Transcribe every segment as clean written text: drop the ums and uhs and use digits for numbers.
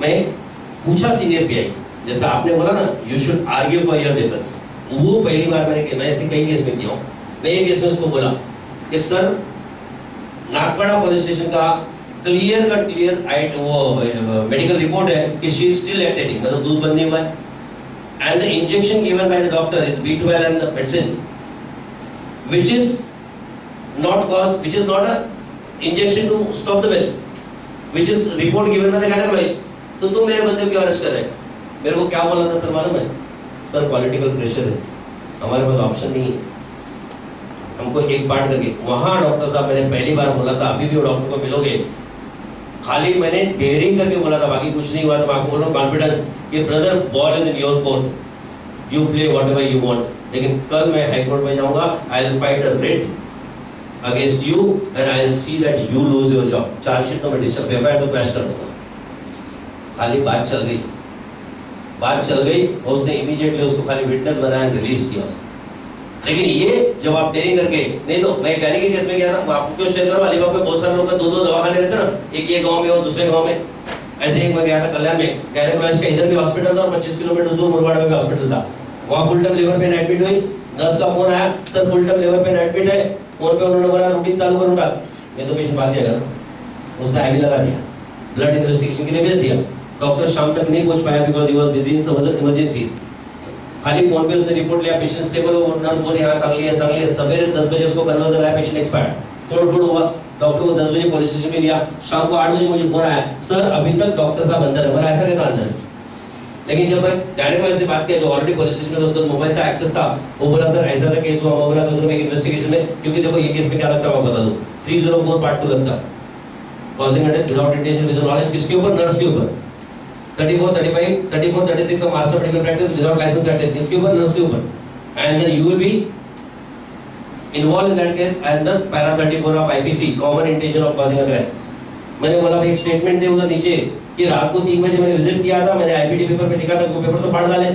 मैं पूछा senior pi, जैसे आपने बोला ना you should argue for your defence, वो पहली बार मैं ऐसे कई केस में किया हूँ। मैं एक केस में उसको बोला कि सर नागपाड़ा पुलिस स्टेशन का क्लियर वो मेडिकल रिपोर्ट है कि शी इज स्टिल लैक्टेटिंग, मतलब दूध बंद नहीं हुआ है, and the injection given by the doctor is B12 and the medicine which is not a injection to stop the well, which is report given by the gynecologist। तो तुम मेरे बंदे को क्यों अरेस्ट कर रहे हैं? मेरे को क्या बोला था सर मालूम है? सर पॉलिटिकल प्रेशर है, हमारे पास ऑप्शन नहीं है, हमको एक पार्ट करके। वहाँ डॉक्टर साहब मैंने पहली बार बोला था, अभी भी वो डॉक्टर को मिलोगे, खाली मैंने डेयरिंग करके बोला था, बाकी कुछ नहीं हुआ। तो मैं आपको बोल रहा हूँ कॉन्फिडेंस कि brother ball is in your court, you play whatever you want. लेकिन कल मैं हाई कोर्ट में जाऊंगा, I will fight a writ against you and I will see that you lose your job. Chargesheet तो मैं disturb FIR तो crash कर दूंगा। खाली बात चल गई और उसने इमीडिएटली उसको खाली विटनेस बनाया, रिलीज किया उसको। लेकिन ये जब आप डेयरिंग करके, नहीं तो मैं कहने के केस में गया था, मैं आपको क्यों शेयर करूं, अलीबाग में बहुत सारे लोग का दो दवाखाने रहते ना, एक ये गांव में और दूसरे गांव में। ऐसे एक मैं गया था कल्याण में, गायनेकोलॉजिस्ट का इधर भी हॉस्पिटल था और 25 किलोमीटर दूर मुरबाड़ में भी हॉस्पिटल था। वहाँ full time liver pain admit हुई, नर्स का फोन आया, sir full time liver pain admit है। फोन पे उन्होंने बोला रूटीन चालू करूँ डाल, मैं तो पेशेंट भाग जाएगा, उसने आईवी लगा दिया, ब्लड इन्वेस्टिगेशन के लिए भेज दिया। डॉक्टर शाम तक नहीं पहुंच पाया because he was busy in some other emergencies. खाली फोन पे उसने रिपोर्ट लिया, पेशेंट स्टेबल हो, नर्स बोल रही है चांगली है। सवेरे 10 बजे उसको कन्वर्जन आया, पेशेंट एक्सपायर्ड। तोड़ हुआ, डॉक्टर को 10 बजे पुलिस स्टेशन में लिया, शाम को 8 बजे मुझे फोन आया, सर अभी तक डॉक्टर साहब अंदर है। बोला ऐसा कैसा अंदर है? लेकिन जब मैं गायनेकोलॉजिस्ट से बात किया जो ऑलरेडी पुलिस स्टेशन में उसका मोबाइल का एक्सेस था, वो बोला सर ऐसा ऐसा केस हुआ। मैं बोला तो सर मैं इन्वेस्टिगेशन में, क्योंकि देखो ये केस में क्या लगता है मैं बता दूं, 304 पार्ट 2 लगता, causing death without intention with knowledge, किसके ऊपर? नर्स के ऊपर। 34, 35, 34, 36 of master medical practice without licence practice, किसके ऊपर? नर्स के ऊपर। And then you will be involved in that case under para 34 of IPC common intention of causing a crime। मैंने बोला भाई एक स्टेटमेंट दे उधर नीचे कि रात को 3 बजे मैंने विजिट किया था, मैंने आईपीडी पेपर पे लिखा था, वो पेपर तो फाड़ डाले।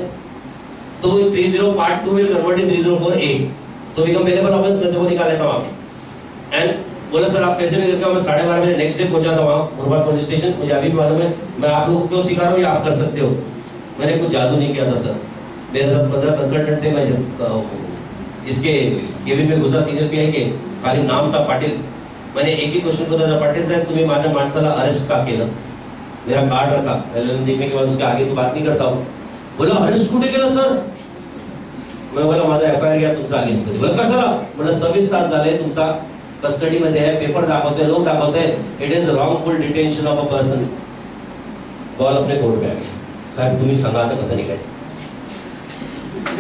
तो 30 part 2 will convert in 304A, तो बिकम अवेलेबल ऑफेंस, मैं तो वो निकाल लेता हूं वहां। एंड बोला सर आप कैसे भी करके, मैं 12:30 बजे नेक्स्ट डे पहुंचा था वहां मुरबाड पुलिस स्टेशन। मुझे अभी भी मालूम है, मैं आप लोगों को क्यों सिखा रहा हूं, ये आप कर सकते हो। मैंने कुछ जादू नहीं किया था सर, मेरे साथ 15 कंसल्टेंट थे। मैं जब इसके केबिन में घुसा सीनियर पीआई के, खाली नाम था पाटिल। मैंने एक ही क्वेश्चन पूछा था, पाटिल साहब तुम्हें माना मानसाला अरेस्ट का केलं? मेरा कार्ड रखा, देखने के बाद उसके आगे तो बात नहीं करता हूँ। बोला अरेस्ट कुठे केलं सर? मैं बोला माझा एफआयआर घ्या तुमचा अगेन्स्ट मध्ये। बोला कशाला? बोला 26 तास झाले तुमचा कस्टडी मध्ये आहे, पेपर दाखवते, लोग दाखवते, it is wrongful detention of a person. Ball अपने कोर्ट पे आ गया, साहेब तुम्ही सांगा आता कसं निघायचं।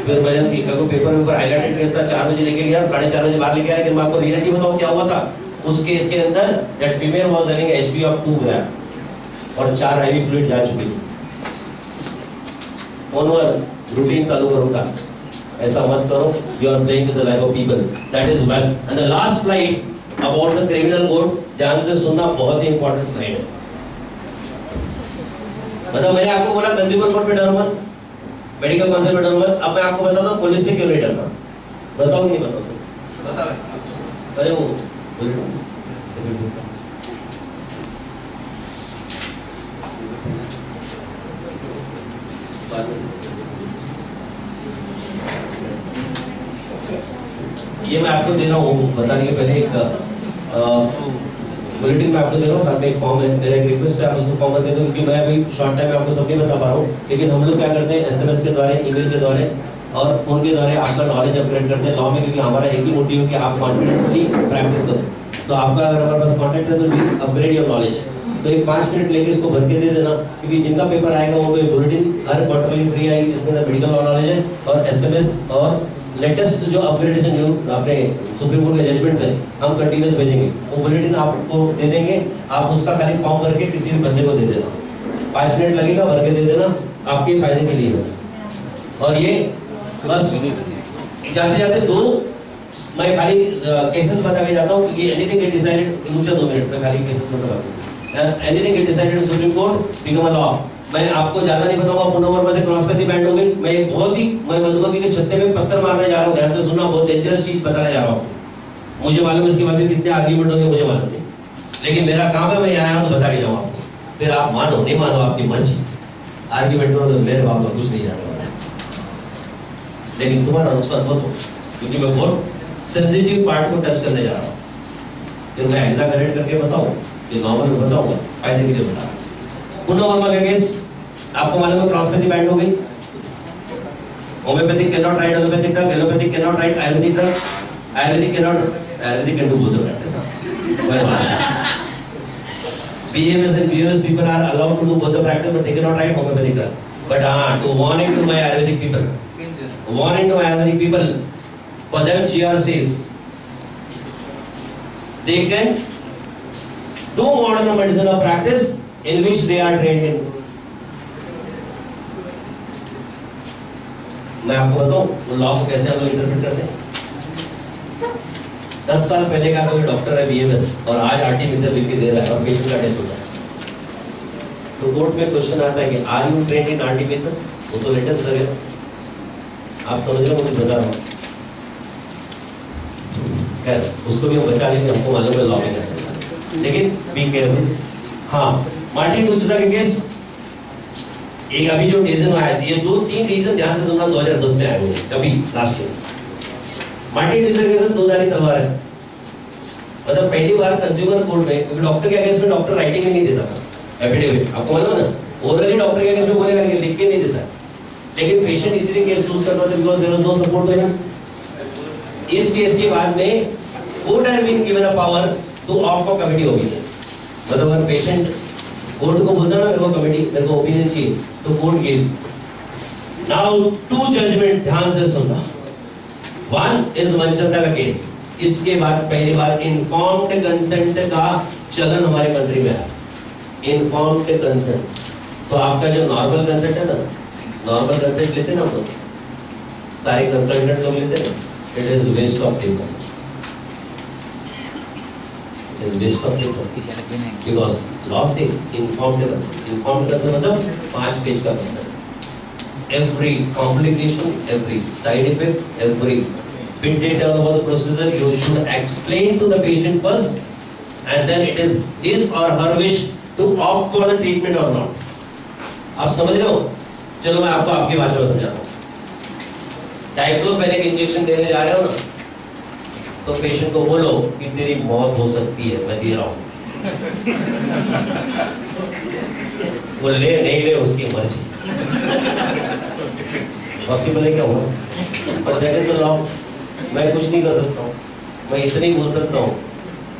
फिर मैंने देखा को पेपर हाईलाइटेड केस था, 4 बजे लेके गया, 4:30 बजे बाहर लेके आया। लेकिन मैं आपको रियलिटी बताऊं क्या हुआ था उस केस के अंदर, that female was having HB of 2 ग्राम और 4 आईवी फ्लूइड जा चुकी थी। फोनवर रूटीन चालू करूंगा, ऐसा मत करो, you are playing with the life of people, that is best. And the last slide about the criminal code, ध्यान से सुनना, बहुत ही इंपॉर्टेंट स्लाइड है। मतलब मैंने आपको बोला कंज्यूमर कोर्ट में डरो मत, मेडिकल काउंसिल में डरो मत। अब मैं आपको बताता हूँ पुलिस से क्यों नहीं डरना, बताओ नहीं बताओ सर? बताओ। अरे वो ये मैं आपको दे रहा हूँ बताने के पहले एक बुलेटिन में आपको दे रहा हूँ, साथ में एक फॉर्म है। मेरा एक रिक्वेस्ट है आप उसको फॉर्म कर दो, क्योंकि मैं अभी शॉर्ट टाइम में आपको सब नहीं बता पा रहा हूँ। लेकिन हम लोग क्या करते हैं, एसएमएस के द्वारा, ईमेल के द्वारा और फोन के द्वारा आपका नॉलेज अपग्रेड करते हैं लॉ में, क्योंकि हमारा एक ही मोटिव है कि आप कॉन्फिडेंटली प्रैक्टिस करो। तो आपका अगर हमारे पास कॉन्टैक्ट है तो वी अपग्रेड योर नॉलेज। तो एक 5 मिनट लेके इसको भर के दे देना, क्योंकि जिनका पेपर आएगा वो बुलेटिन हर क्वार्टरली फ्री आएगी, जिसके अंदर मेडिकल नॉलेज है और एसएमएस और लेटेस्ट जो अपग्रेडेशन न्यूज अपने सुप्रीम कोर्ट के जजमेंट्स हैं हम कंटिन्यूस भेजेंगे। वो बुलेटिन आपको दे देंगे, आप उसका खाली फॉर्म भर के किसी भी बंदे को दे देना, 5 मिनट लगेगा, भर के दे देना, आपके फायदे के लिए। और ये बस जाते जाते 2 मैं खाली केसेस बता के जाता हूँ, क्योंकि एनीथिंग गेट डिसाइडेड, मुझे 2 मिनट में खाली केसेस बता दूँ। Anything get decided supreme court become a law. मैं आपको ज्यादा नहीं बताऊंगा, पूर्ण वर्मा से क्रॉस पैथी बैंड हो गई। मैं एक बहुत ही, मैं मधुमक्खी के छत्ते में पत्थर मारने जा रहा हूँ, ध्यान से सुनना, बहुत डेंजरस चीज बताने जा रहा हूँ। मुझे मालूम है इसके बाद भी कितने आर्ग्यूमेंट होंगे, मुझे मालूम नहीं, लेकिन मेरा काम है, मैं यहाँ आया हूँ तो बता के जाऊँ आपको। फिर आप मानो नहीं मानो आपकी मर्जी, आर्ग्यूमेंट करो तो मेरे बाप का कुछ नहीं जाने वाला, लेकिन तुम्हारा नुकसान मत हो, क्योंकि मैं बहुत सेंसिटिव पार्ट को टच करने जा रहा हूँ। फिर मैं एग्जैगरेट करके बताऊँ कि नॉर्मल में बताऊंगा, फायदे के लिए बता रहा हूँ। पुनः वर्मा का केस आपको मालूम है, क्रॉसपैथी बैंड हो गई, homeopathic can not right allopathic drug, allopathic can not right Ayurvedic drug, Ayurvedic can not, Ayurvedic can do both the practice. BMS and BMS people are allowed to do both the practice, but they cannot write homeopathic drug. But to warning to my Ayurvedic people, warning to my Ayurvedic people, for them GR says they can do modern medicine of practice in which they are trained in. मैं आपको बताऊं वो law को कैसे हम लोग interpret करते हैं। 10 साल पहले का कोई डॉक्टर है BMS और आज आर्टिमिथर लिख के दे रहा है और पेशेंट का डेथ होता है, तो कोर्ट में क्वेश्चन आता है कि आर यू ट्रेंड इन आर्टिमिथर? वो तो लेटेस्ट ड्रग है, आप समझ रहे हो मुझे बता रहा हूँ। खैर उसको भी हम बचा लेंगे, हमको मालूम है लॉ में क्या चल रहा है, लेकिन बी केयरफुल। हाँ, मार्टिन डिसूजा के केस, एक अभी जो रीजन आया था, ये 2-3 रीजन ध्यान से सुनना, 2010 में आए हुए अभी लास्ट ईयर। मार्टिन डिसूजा के केस दो धारी तलवार है, मतलब पहली बार कंज्यूमर कोर्ट में, क्योंकि डॉक्टर के अगेंस्ट में डॉक्टर राइटिंग में नहीं देता था एफिडेविट, आपको मालूम है ना, ओरली डॉक्टर के अगेंस्ट में बोलेगा लेकिन लिख के नहीं देता, लेकिन पेशेंट इसीलिए केस लूज करता था because there was no support देना। इस केस के बाद में court has been given a power to of a committee opinion, मतलब अगर पेशेंट कोर्ट को बोलता ना मेरे को कमिटी, मेरे को ओपिनियन चाहिए, तो कोर्ट गिव्स। नाउ 2 जजमेंट ध्यान से सुनना। वन इज मनचंदा का केस, इसके बाद पहली बार इन्फॉर्म्ड कंसेंट का चलन हमारे कंट्री में है। इन्फॉर्म्ड कंसेंट, तो आपका जो नॉर्मल कंसेंट है ना, नॉर्मल कंसेंट लेते ना हम लोग, सारे कंसल्टेंट लोग लेते ना, it is waste of paper, it is waste of paper, because law says informed consent. Informed consent मतलब 5 पेज का consent, every complication, every side effect, every bit data about the procedure you should explain to the patient first, and then it is his or her wish to opt for the treatment or not. आप समझ रहे हो? चलो मैं आपको आपकी भाषा में समझाता हूँ। डाइक्लोफेनेक इंजेक्शन देने जा रहे हो ना, तो पेशेंट को बोलो कि तेरी मौत हो सकती है, मैं दे रहा हूँ। वो ले नहीं ले उसकी मर्जी, पॉसिबल है क्या हो, पर दैट इज द लॉ। मैं कुछ नहीं कर सकता हूँ, मैं इतनी बोल सकता हूँ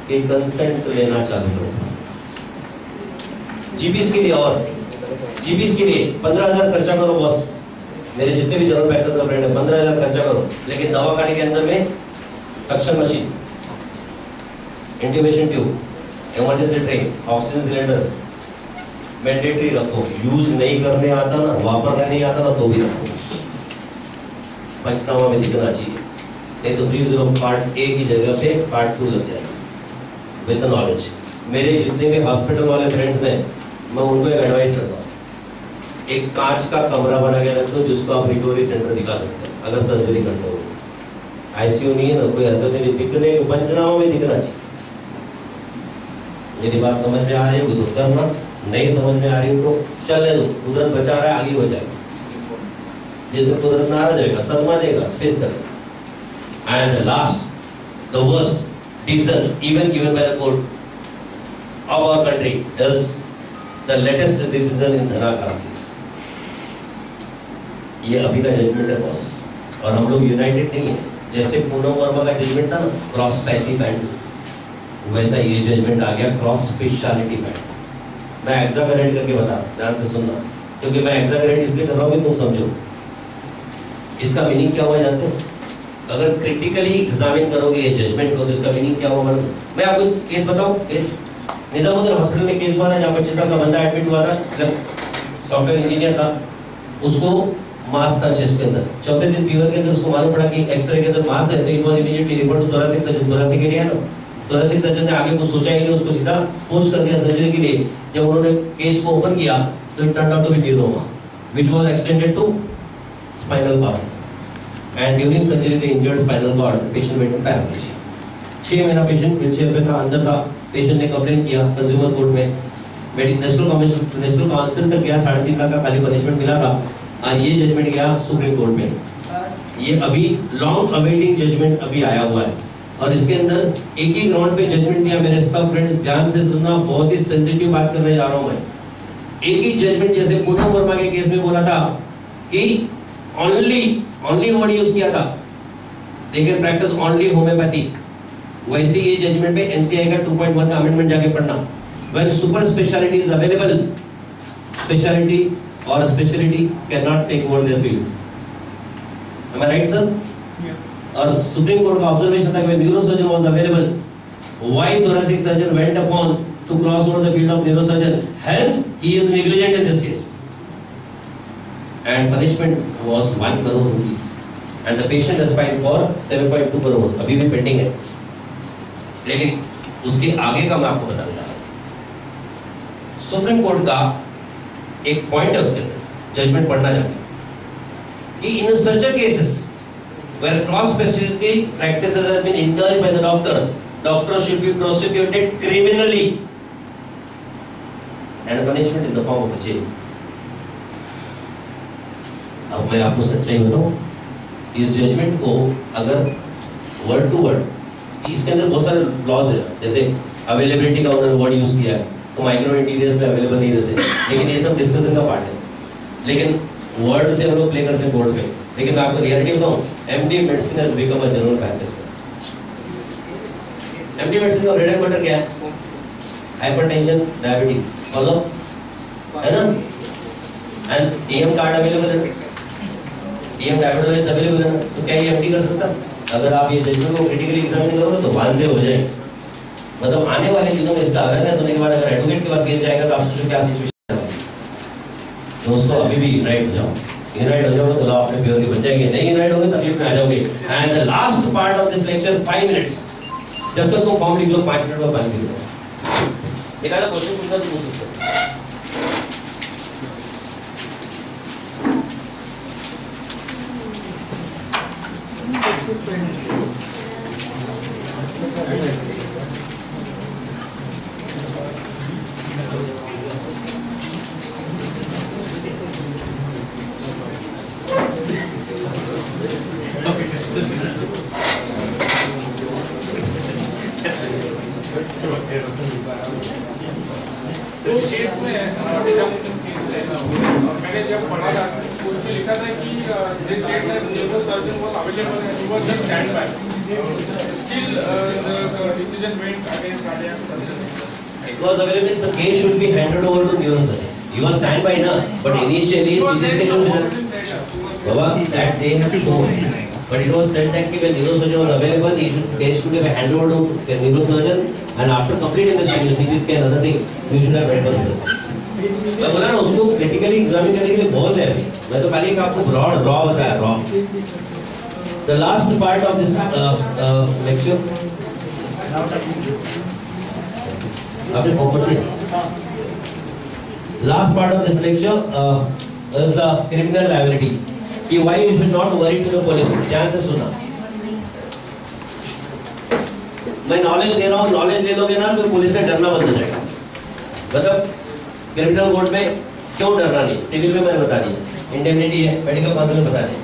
कि कंसेंट लेना चालू करो। जीपीस के लिए, और जीपीस के लिए 15,000 खर्चा करो बॉस, मेरे जितने भी जनरल प्रैक्टिस का फ्रेंड है 15,000 खर्चा करो, लेकिन दवाखाने के अंदर में suction machine, intubation tube, emergency tray, oxygen cylinder mandatory रखो। यूज नहीं करने आता ना, वापरने नहीं आता ना, तो भी रखो, पंचनामा में दिखना चाहिए, नहीं तो 30 पार्ट ए की जगह पे पार्ट 2 लग जाएगा विद नॉलेज। मेरे जितने भी हॉस्पिटल वाले फ्रेंड्स हैं, मैं उनको एक एडवाइस करता हूँ, एक कांच का कमरा बना के रख दो जिसको आप रिकवरी सेंटर दिखा सकते हैं अगर सर्जरी करते हो। आईसीयू नहीं है ना, कोई हरकत नहीं, दिखने पंचनामा में दिखना चाहिए। मेरी बात समझ में आ रही है तो करना, नहीं समझ में आ रही हो तो चलने दो, कुदरत बचा रहा है, आगे बचाएगा। जिसमें कुदरत नाराज रहेगा, सदमा देगा, फेस करेगा। And the last, the worst decision even given by the court of our country is the latest decision in धनाकास केस। ये अभी का जजमेंट है बॉस, और हम लोग यूनाइटेड नहीं है। जैसे पूनम वर्मा का जजमेंट था ना क्रॉस पैथी बैंड, वैसा ये जजमेंट आ गया क्रॉस स्पेशलिटी बैंड। मैं एग्जैगरेट करके बता, ध्यान से सुनना, क्योंकि मैं एग्जैगरेट इसलिए कर रहा हूँ कि तुम समझो इसका मीनिंग क्या हुआ। जानते हो, अगर क्रिटिकली एग्जामिन करोगे ये जजमेंट को तो इसका मीनिंग क्या हुआ। मैं आपको केस बताऊं, केस निजामुद्दीन हॉस्पिटल में केस हुआ था जहाँ 25 साल का बंदा एडमिट हुआ था, सॉफ्टवेयर इंजीनियर था, उसको मास था चेस्ट के अंदर। चौथे दिन फीवर के अंदर उसको मालूम पड़ा कि एक्सरे के अंदर मास है, तो it was immediately referred to thoracic surgeon. Thoracic area ना, थोरेसिक सर्जन ने आगे कुछ सोचा ही नहीं, उसको सीधा पोस्ट कर दिया सर्जरी के लिए। जब उन्होंने केस को ओपन किया तो it turned out to be neuroma which was extended to spinal cord, and during surgery the injured spinal cord patient went to paralysis. 6 महीना पेशेंट व्हीलचेयर पे था, अंदर था। पेशेंट ने कंप्लेंट किया कंज्यूमर कोर्ट में, नेशनल काउंसिल तक गया, 3.5 लाख का खाली पनिशमेंट मिला था, और ये जजमेंट गया सुप्रीम कोर्ट में। ये अभी लॉन्ग अवेटिंग जजमेंट अभी आया हुआ है, और इसके अंदर एक ही ग्राउंड पे जजमेंट दिया। मेरे सब फ्रेंड्स ध्यान से सुनना, बहुत ही सेंसिटिव बात करने जा रहा हूं मैं। एक ही जजमेंट जैसे पूनम वर्मा के केस में बोला था कि ओनली वर्ड यूज किया था, they can practice only homeopathy, वैसे ये जजमेंट में एनसीआई का 2.1 का अमेंडमेंट जाके पढ़ना। When super speciality is available, speciality or specialty cannot take over their field. Am I right, sir? Yeah. और सुप्रीम कोर्ट का ऑब्जर्वेशन था कि when neurosurgeon was available, why thoracic surgeon went upon to cross over the field of neurosurgeon? Hence, he is negligent in this case. And punishment was 1 crore rupees. And the patient is fined for 7.2 crores. अभी भी pending है, लेकिन उसके आगे का मैं आपको बताने जा रहा हूं। सुप्रीम कोर्ट का एक पॉइंट है उसके अंदर, जजमेंट पढ़ना चाहते हैं कि in such a cases where cross speciality practices has been indulged by the doctor should be prosecuted criminally and punishment in the form of jail. अब मैं आपको सच्चाई बताऊं, इस जजमेंट को अगर वर्ड टू वर्ड, इसके अंदर बहुत सारे फ्लॉज है, जैसे अवेलेबिलिटी का उन्होंने वर्ड यूज किया है, तो माइक्रो इंटीरियर्स पे अवेलेबल नहीं रहते, लेकिन ये सब डिस्कशन का पार्ट है। लेकिन वर्ड से हम लोग प्ले करते हैं बोर्ड पे, लेकिन मैं आपको रियलिटी बताऊं, MD medicine has become a general practice. MD medicine का ब्रेड एंड बटर क्या है? हाइपरटेंशन, डायबिटीज, फॉलो है ना, एंड डीएम कार्ड अवेलेबल है, डीएम डायबिटीज अवेलेबल है ना, तो क्या ये एमडी कर सकता? अगर आप ये जजमेंट को क्रिटिकली एग्जामिन करोगे तो वांदे हो जाए। मतलब आने वाले दिनों में इसका अवेयरनेस होने के बाद अगर एडवोकेट के पास केस जाएगा तो आप सोचो क्या सिचुएशन है। दोस्तों अभी भी इनराइट हो जाओ, इनराइट हो जाओगे तो लॉ अपने फेवर की बन जाएगी, नहीं इनराइट होगे तकलीफ में आ जाओगे। And the last part of this lecture 5 minutes, जब तक तुम फॉर्म लिख लो 5 मिनट में बन लिख लो। एक आधा क्वेश्चन पूछना तो पूछ सकते हो। मैंने जब पढ़ा था उसमें लिखा था कि they said that neurosurgeon was available and he was just standby. Still the decision went against cardiac surgeon. It was available, so the case should be handed over to neurosurgeon. He was standby na, but initially Baba, that they have shown. But it was said that when neurosurgeon was available, case should be handed over to the neurosurgeon, and after complete investigation, CT scan and other things, you should have read one. मैं बोला ना उसको critically examine करने के लिए बहुत है। मैं तो खाली एक आपको ब्रॉड रॉ बताया, raw. The last part of this lecture आपने फॉरवर्ड किया। Last part of this lecture is the criminal liability, कि why you should not worry to the police. ध्यान से सुनना, मैं नॉलेज दे रहा हूँ, नॉलेज ले लोगे ना तो पुलिस से डरना बंद हो जाएगा। मतलब क्रिमिनल कोर्ट में क्यों डरना नहीं, सिविल में मैंने बता दिया, इंडेमनिटी है, मेडिकल काउंसिल में बता दिया।